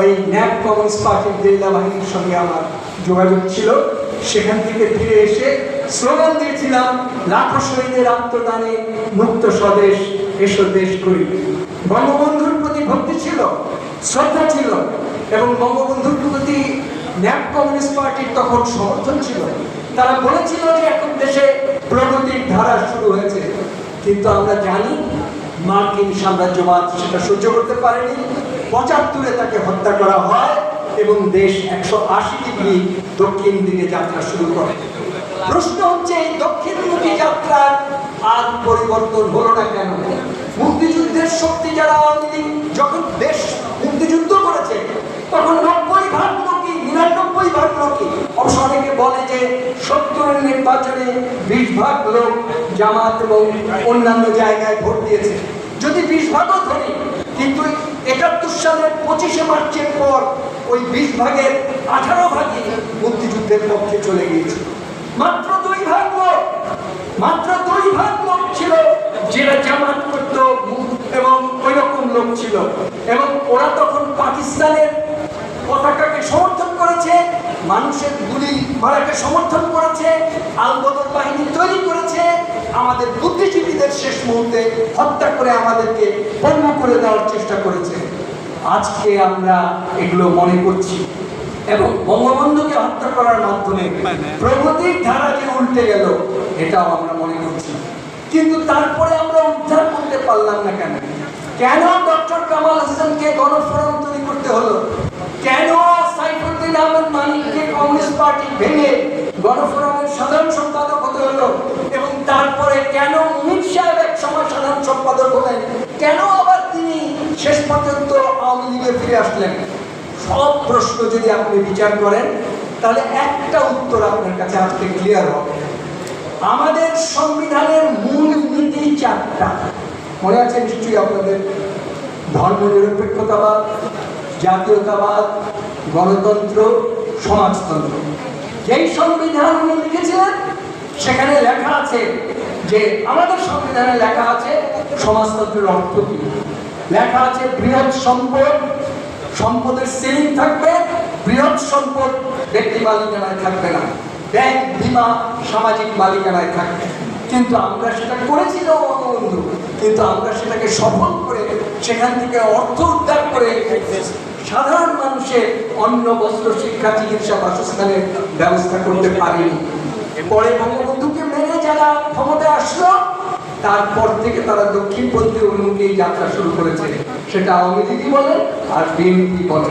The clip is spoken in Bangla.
ওই ন্যাপ কমিউনিস্ট পার্টির গেরিলা বাহিনীর সঙ্গে আমার যোগাযোগ ছিল। সেখান থেকে ফিরে এসে স্লোগান দিয়েছিলাম, লাখো শহীদের আত্মদানে মুক্ত স্বদেশ, এসো দেশ করি। বঙ্গবন্ধুর প্রতি ভক্তি ছিল, শ্রদ্ধা ছিল, এবং বঙ্গবন্ধুর প্রতি ন্যাপ কমিউনিস্ট পার্টির তখন সমর্থন ছিল। তারা বলেছিল যে এখন দেশে প্রগতির ধারা শুরু হয়েছে, কিন্তু আমরা জানি মার্কিন সাম্রাজ্যবাদ সেটা সহ্য করতে পারেনি। ৭৫-এ তাকে হত্যা করা হয় এবং দেশ ১৮০ ডিগ্রি দক্ষিণ দিকে যাত্রা শুরু করে। প্রশ্ন হচ্ছে, এই দক্ষিণমুখী যাত্রার আর পরিবর্তন হলো না কেন? মুক্তিযুদ্ধের শক্তি যারা যখন দেশ মুক্তিযুদ্ধ করেছে তখন ৯০% লোকই ৯৯% লোকই, অবশ্য অনেকে বলে যে ৭০-এর নির্বাচনে ২০% লোক জামাত এবং অন্যান্য জায়গায় ভোট দিয়েছে। যদি ২০%ও ধরি, কিন্তু ৭১ সালের ২৫শে মার্চের পর ওই ২০%-এর ১৮%ই মুক্তিযুদ্ধের পক্ষে চলে গিয়েছে। মাত্র ২% লোক, মাত্র ২% লোক ছিল যারা জামাত করত, এবং ওই রকম লোক ছিল, এবং ওরা তখন পাকিস্তানের পতাকাকে সমর্থন করেছে, মানুষের গুলি মারাকে সমর্থন করেছে, আলবদর বাহিনী তৈরি করেছে, আমাদের বুদ্ধিজীবীদের শেষ মুহূর্তে হত্যা করে আমাদেরকে পণ্য করে দেওয়ার চেষ্টা করেছে। আজকে আমরা এগুলো মনে করছি, এবং বঙ্গবন্ধুকে হত্যা করার মাধ্যমে প্রগতির ধারা যে উল্টে গেল এটাও আমরা মনে করছি। কিন্তু তারপরে আমরা উদ্ধার করতে পারলাম না কেন? কেন ডক্টর কামাল হোসেনকে গণফোরাম তৈরি করতে হলো? কেন সাইফুদ্দিন আহমেদ মানিককে কমিউনিস্ট পার্টি ভেঙে গণফোরামের সাধারণ সম্পাদক হতে হলো? এবং তারপরে কেন মুহিত সাহেব এক সময় সাধারণ সম্পাদক হলেন? কেন আবার তিনি শেষ পর্যন্ত আওয়ামী লীগে ফিরে আসলেন? সব প্রশ্ন যদি আপনি বিচার করেন, তাহলে একটা উত্তর আপনার কাছে আজকে ক্লিয়ার হবে। আমাদের সংবিধানের মূল নীতি ৪টা, মনে আছে নিশ্চয়ই আপনাদের? ধর্মনিরপেক্ষতাবাদ, জাতীয়তাবাদ, গণতন্ত্র, সমাজতন্ত্র। যেই সংবিধান উনি লিখেছিলেন সেখানে লেখা আছে যে, আমাদের সংবিধানে লেখা আছে সমাজতন্ত্রের অর্থ কি, লেখা আছে বৃহৎ সম্পদ, সম্পদের সিলিং থাকবে, বৃহৎ সম্পদ ব্যক্তি মালিকানায় থাকবে না, ব্যাংক, বীমা সামাজিক মালিকানায় থাকবে। কিন্তু আমরা সেটা করেছিল বঙ্গবন্ধু, কিন্তু আমরা সেটাকে সফল করে সেখান থেকে অর্থ উদ্ধার করে সাধারণ মানুষের অন্ন, বস্ত্র, শিক্ষা, চিকিৎসা, বাসস্থানের ব্যবস্থা করতে পারিনি। পরে বঙ্গবন্ধুকে মেনে যারা ক্ষমতায় আসলো, তারপর থেকে তারা দক্ষিণপন্থী অভিমুখে যাত্রা শুরু করেছে। সেটা আওয়ামী লীগই বলে আর বিএনপি বলে।